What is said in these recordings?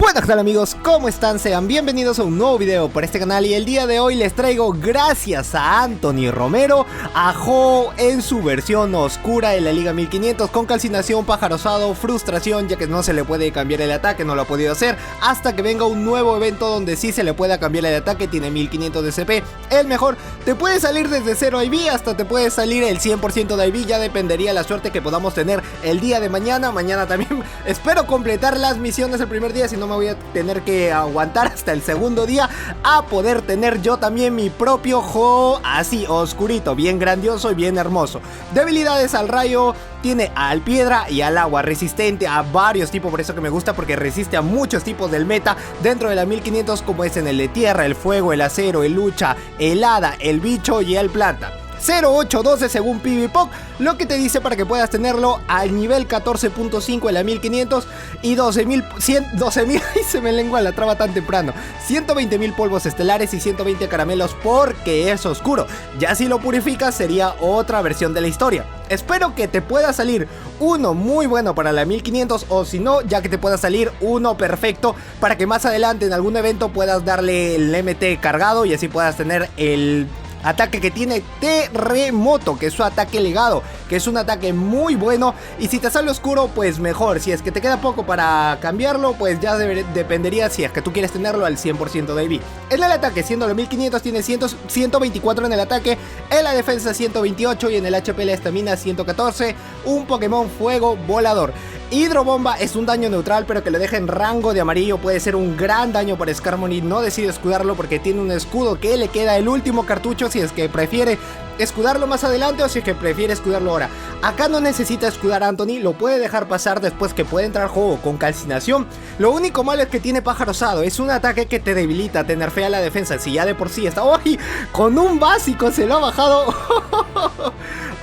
Bueno, ¿qué tal amigos? ¿Cómo están? Sean bienvenidos a un nuevo video por este canal y el día de hoy les traigo, gracias a Anthony Romero, a Ho en su versión oscura de la Liga 1500 con calcinación, pájaro osado, frustración ya que no se le puede cambiar el ataque, no lo ha podido hacer hasta que venga un nuevo evento donde sí se le pueda cambiar el ataque. Tiene 1500 de CP, el mejor, te puede salir desde 0 IV hasta te puede salir el 100% de IV, ya dependería la suerte que podamos tener el día de mañana. Mañana también espero completar las misiones el primer día, si no me voy a tener que aguantar hasta el segundo día a poder tener yo también mi propio Ho así oscurito, bien grandioso y bien hermoso. Debilidades al rayo, tiene al piedra y al agua, resistente a varios tipos, por eso que me gusta, porque resiste a muchos tipos del meta dentro de la 1500, como es en el de tierra, el fuego, el acero, el lucha, el hada, el bicho y el planta. 0812 según PvPoc, lo que te dice para que puedas tenerlo al nivel 14.5 en la 1500 y 12.000, ay se me lengua la traba tan temprano, 120.000 polvos estelares y 120 caramelos porque es oscuro. Ya si lo purificas sería otra versión de la historia. Espero que te pueda salir uno muy bueno para la 1500, o si no, ya que te pueda salir uno perfecto para que más adelante en algún evento puedas darle el MT cargado y así puedas tener el ataque que tiene Terremoto, que es su ataque legado, que es un ataque muy bueno. Y si te sale oscuro, pues mejor. Si es que te queda poco para cambiarlo, pues ya dependería si es que tú quieres tenerlo al 100% de IV. En el ataque, siendo los 1500, tiene 124 en el ataque, en la defensa 128 y en el HP la estamina 114. Un Pokémon fuego volador. Hidrobomba es un daño neutral, pero que lo deje en rango de amarillo. Puede ser un gran daño para Skarmory. No decide escudarlo porque tiene un escudo que le queda el último cartucho, si es que prefiere escudarlo más adelante o si es que prefiere escudarlo ahora. Acá no necesita escudar a Anthony, lo puede dejar pasar después que puede entrar juego con calcinación. Lo único malo es que tiene pájaro osado, es un ataque que te debilita, te nerfea la defensa. Si ya de por sí está, ¡ay! Con un básico se lo ha bajado.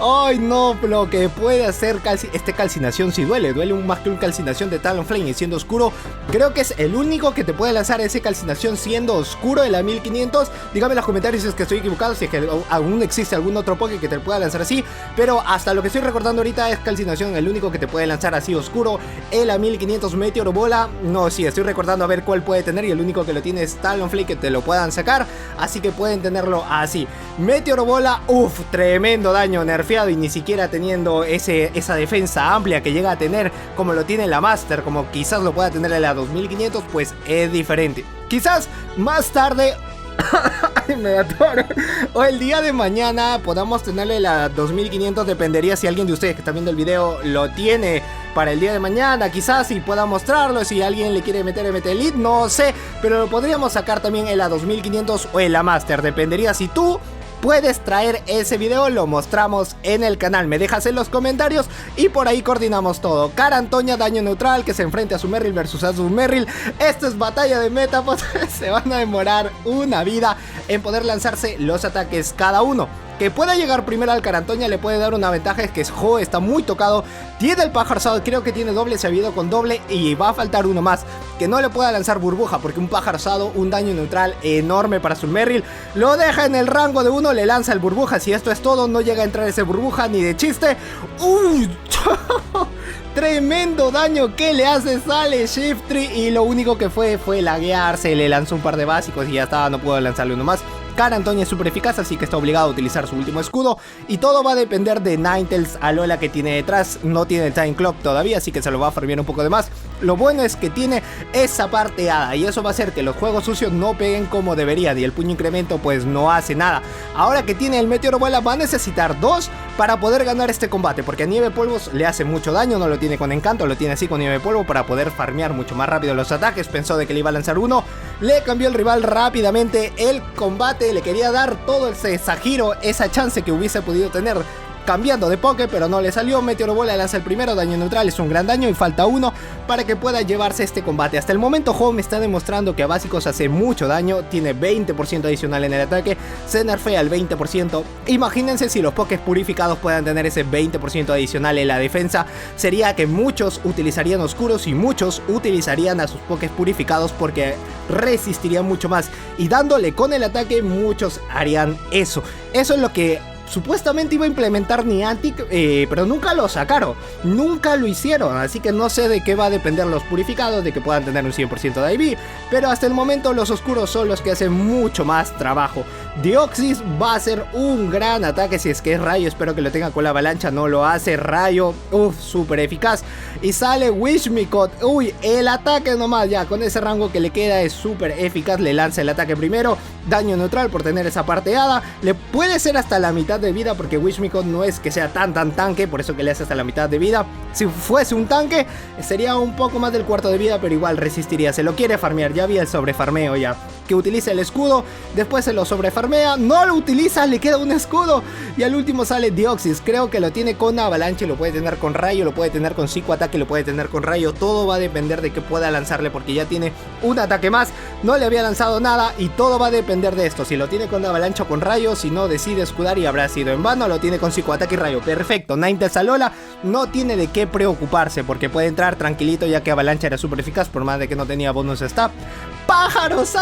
¡Ay no! Lo que puede hacer calcinación si duele más que un calcinación de Talonflame y siendo oscuro. Creo que es el único que te puede lanzar ese calcinación siendo oscuro de la 1500. Dígame en los comentarios si es que estoy equivocado, si es que aún existe algún otro Poké que te pueda lanzar así, pero hasta lo que estoy recordando ahorita es calcinación el único que te puede lanzar así oscuro. El a 1500 Meteor Bola, no, sí, estoy recordando a ver cuál puede tener y el único que lo tiene es Talonflame que te lo puedan sacar, así que pueden tenerlo así. Meteor Bola, uff, tremendo daño nerfeado y ni siquiera teniendo esa defensa amplia que llega a tener como lo tiene la Master, como quizás lo pueda tener en la 2500, pues es diferente. Quizás más tarde me atoro, o el día de mañana podamos tenerle la 2500, dependería si alguien de ustedes que está viendo el video lo tiene para el día de mañana, quizás si pueda mostrarlo, si alguien le quiere meter MT Elite, no sé, pero lo podríamos sacar también en la 2500 o en la Master, dependería si tú puedes traer ese video, lo mostramos en el canal, me dejas en los comentarios y por ahí coordinamos todo. Cara Antonia, daño neutral, que se enfrente a su Merrill versus a su Merrill. Esto es batalla de meta, pues se van a demorar una vida en poder lanzarse los ataques cada uno. Que pueda llegar primero al Carantoña le puede dar una ventaja, es que Ho está muy tocado, tiene el pájaro osado, creo que tiene doble, se ha habido con doble y va a faltar uno más, que no le pueda lanzar burbuja, porque un pájaro osado, un daño neutral enorme para su Merrill, lo deja en el rango de uno, le lanza el burbuja, si esto es todo, no llega a entrar ese burbuja ni de chiste. ¡Uy! Tremendo daño que le hace, sale Shiftry y lo único que fue laguearse, le lanzó un par de básicos y ya estaba, no puedo lanzarle uno más. Cara Antonia es súper eficaz, así que está obligado a utilizar su último escudo. Y todo va a depender de Ninetales Alola que tiene detrás. No tiene el Time Clock todavía, así que se lo va a farmear un poco de más. Lo bueno es que tiene esa parte hada y eso va a hacer que los juegos sucios no peguen como deberían. Y el puño incremento pues no hace nada. Ahora que tiene el Meteor Bola va a necesitar 2 para poder ganar este combate, porque a Nieve Polvos le hace mucho daño. No lo tiene con encanto, lo tiene así con Nieve Polvo para poder farmear mucho más rápido los ataques. Pensó de que le iba a lanzar uno, le cambió el rival rápidamente el combate, le quería dar todo ese giro, esa chance que hubiese podido tener cambiando de Poké, pero no le salió. Meteor Bola lanza el primero, daño neutral, es un gran daño y falta uno para que pueda llevarse este combate. Hasta el momento Ho me está demostrando que a básicos hace mucho daño, tiene 20% adicional en el ataque, se nerfea el 20%. Imagínense si los Pokés purificados puedan tener ese 20% adicional en la defensa, sería que muchos utilizarían oscuros y muchos utilizarían a sus Pokés purificados porque resistirían mucho más, y dándole con el ataque muchos harían eso. Eso es lo que supuestamente iba a implementar Niantic, pero nunca lo sacaron, nunca lo hicieron, así que no sé de qué va a depender los purificados, de que puedan tener un 100% de IV, pero hasta el momento los oscuros son los que hacen mucho más trabajo. Deoxys va a ser un gran ataque si es que es rayo, espero que lo tenga con la avalancha, no lo hace, rayo, súper eficaz. Y sale Wishmicott, uy, el ataque nomás, ya con ese rango que le queda es súper eficaz, le lanza el ataque primero, daño neutral por tener esa parteada, le puede ser hasta la mitad de vida porque Wishmicott no es que sea tan tanque, por eso que le hace hasta la mitad de vida. Si fuese un tanque sería un poco más del cuarto de vida, pero igual resistiría, se lo quiere farmear, ya vi el sobrefarmeo ya. Que utiliza el escudo, después se lo sobrefarmea, no lo utiliza, le queda un escudo y al último sale Deoxys, creo que lo tiene con avalancha, lo puede tener con rayo, lo puede tener con psicoataque, lo puede tener con rayo, todo va a depender de que pueda lanzarle porque ya tiene un ataque más, no le había lanzado nada y todo va a depender de esto, si lo tiene con avalancha o con rayo, si no decide escudar y habrá sido en vano, lo tiene con psicoataque y rayo, perfecto. Ninetales Alola no tiene de qué preocuparse porque puede entrar tranquilito ya que avalancha era súper eficaz por más de que no tenía bonus stab. ¡Pájaros!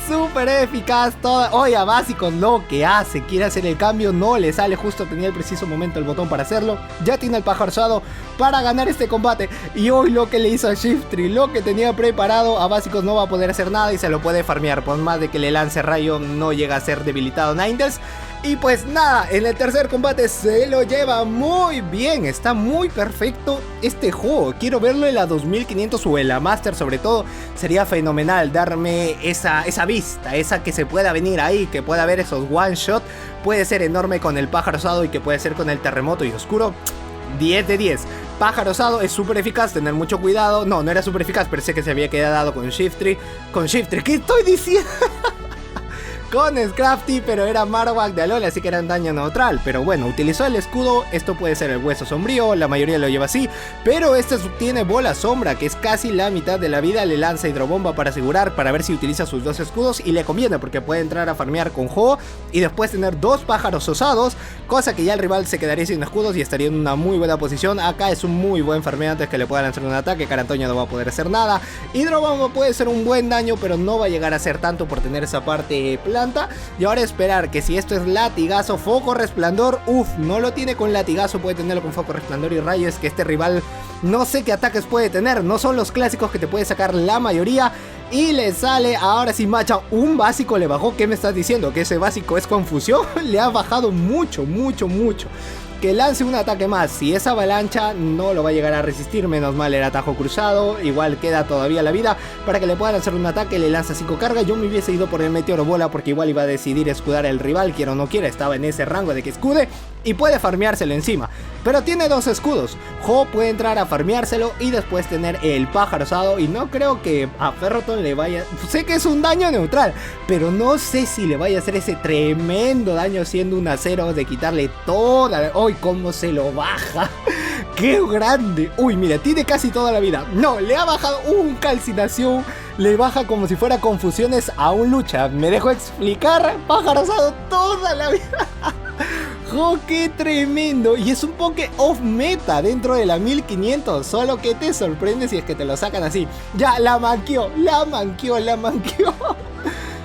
Súper eficaz toda. Oye, a básico lo que hace, quiere hacer el cambio, no le sale, justo tenía el preciso momento el botón para hacerlo. Ya tiene el pájaro rosado para ganar este combate. Y hoy lo que le hizo a Shiftry, lo que tenía preparado, a básicos no va a poder hacer nada y se lo puede farmear. Por más de que le lance rayo, no llega a ser debilitado Ninetales. Y pues nada, en el tercer combate se lo lleva muy bien, está muy perfecto este juego. Quiero verlo en la 2500 o en la Master sobre todo, sería fenomenal darme esa vista, esa que se pueda venir ahí, que pueda ver esos one shot. Puede ser enorme con el pájaro rosado y que puede ser con el terremoto y oscuro. 10 de 10. Pájaro rosado es súper eficaz, tener mucho cuidado. No era súper eficaz, pensé que se había quedado con Shiftry. ¿Qué estoy diciendo? Con Scrafty, pero era Marowak de Alola, así que era un daño neutral. Pero bueno, utilizó el escudo, esto puede ser el hueso sombrío, la mayoría lo lleva así. Pero este tiene bola sombra, que es casi la mitad de la vida, le lanza hidrobomba para asegurar, para ver si utiliza sus dos escudos. Y le conviene porque puede entrar a farmear con Ho y después tener dos pájaros osados, cosa que ya el rival se quedaría sin escudos y estaría en una muy buena posición. Acá es un muy buen farmeo antes que le pueda lanzar un ataque, Carantoña no va a poder hacer nada. Hidrobomba puede ser un buen daño, pero no va a llegar a ser tanto por tener esa parte plana. Y ahora esperar que si esto es latigazo, foco resplandor, no lo tiene con latigazo, puede tenerlo con foco resplandor y rayo. Es que este rival no sé qué ataques puede tener, no son los clásicos que te puede sacar la mayoría. Y le sale, ahora sí Macha, un básico le bajó. ¿Qué me estás diciendo? ¿Que ese básico es confusión? Le ha bajado mucho. Que lance un ataque más, si es avalancha no lo va a llegar a resistir, menos mal era atajo cruzado, igual queda todavía la vida para que le puedan hacer un ataque, le lanza 5 cargas. Yo me hubiese ido por el meteoro bola porque igual iba a decidir escudar al rival, quiera o no quiera, estaba en ese rango de que escude y puede farmeárselo encima, pero tiene dos escudos. Ho puede entrar a farmeárselo y después tener el pájaro rosado y no creo que a Ferrothorn le vaya, sé que es un daño neutral, pero no sé si le vaya a hacer ese tremendo daño siendo un acero de quitarle toda. ¡Uy, cómo se lo baja! ¡Qué grande! Uy, mira, tiene casi toda la vida. No, le ha bajado un calcinación. Le baja como si fuera confusiones a un lucha. ¿Me dejo explicar? Pájaro rosado toda la vida. ¡Oh, qué tremendo! Y es un poke off meta dentro de la 1500. Solo que te sorprende si es que te lo sacan así. Ya, la manqueó.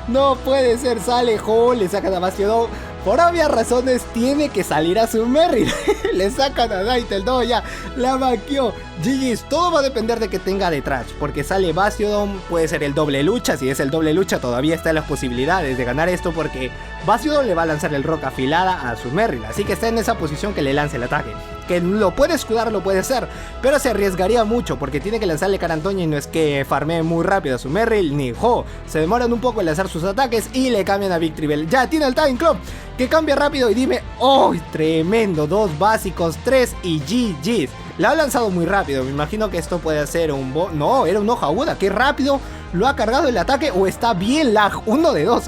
No puede ser, sale Ho, le sacan a Bastiodon. Por obvias razones tiene que salir a su Merry. Le sacan a Nightel, no, ya, la maqueó. GG's, todo va a depender de que tenga de trash, porque sale Bastiodon, puede ser el doble lucha. Si es el doble lucha todavía está en las posibilidades de ganar esto, porque Bastiodon le va a lanzar el roca afilada a su Merry, así que está en esa posición que le lance el ataque. Que lo puede escudar, lo puede hacer, pero se arriesgaría mucho porque tiene que lanzarle Carantoña y no es que farmee muy rápido a su Merrill ni Ho. Se demoran un poco en lanzar sus ataques y le cambian a Victreebel. Ya tiene el Time Club que cambia rápido y dime, ¡oh, tremendo! 2 básicos, 3 y GG's. La ha lanzado muy rápido, me imagino que esto puede ser un no, era un hoja aguda, qué rápido lo ha cargado el ataque, o está bien lag, 1 de 2.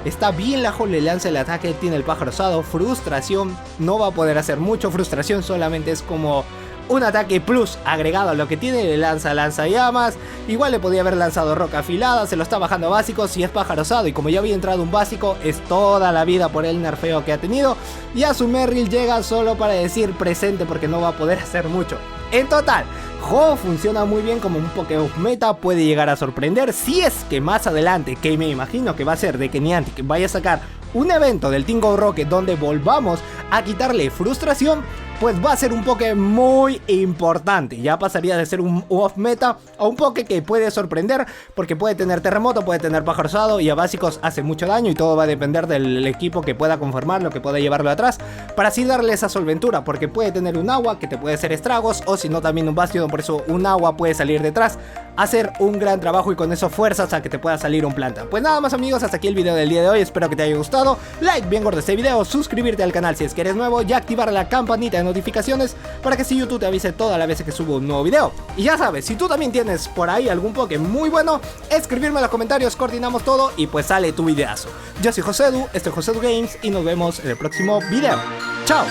Está bien lajo, le lanza el ataque, tiene el pájaro rosado, frustración, no va a poder hacer mucho, frustración solamente es como un ataque plus agregado a lo que tiene, le lanza llamas, igual le podía haber lanzado roca afilada, se lo está bajando a básico, si es pájaro rosado y como ya había entrado un básico, es toda la vida por el nerfeo que ha tenido, y a su Merrill llega solo para decir presente porque no va a poder hacer mucho. En total, Ho funciona muy bien como un Pokémon meta, puede llegar a sorprender si es que más adelante, que me imagino que va a ser de que Niantic vaya a sacar un evento del Team Go Rocket donde volvamos a quitarle frustración, pues va a ser un Poké muy importante. Ya pasaría de ser un off meta a un Poké que puede sorprender, porque puede tener terremoto, puede tener pájaro rosado y a básicos hace mucho daño, y todo va a depender del equipo que pueda conformarlo, que pueda llevarlo atrás, para así darle esa solventura, porque puede tener un agua que te puede hacer estragos, o si no también un Bastiodon. Por eso un agua puede salir detrás, hacer un gran trabajo y con eso fuerzas a que te pueda salir un planta. Pues nada más amigos, hasta aquí el video del día de hoy, espero que te haya gustado. Like bien gordo este video, suscribirte al canal si es que eres nuevo y activar la campanita de notificaciones para que si YouTube te avise todas las veces que subo un nuevo video. Y ya sabes, si tú también tienes por ahí algún Poké muy bueno, escribirme en los comentarios, coordinamos todo y pues sale tu videazo. Yo soy Josedu, esto es Josedu Games y nos vemos en el próximo video. ¡Chao!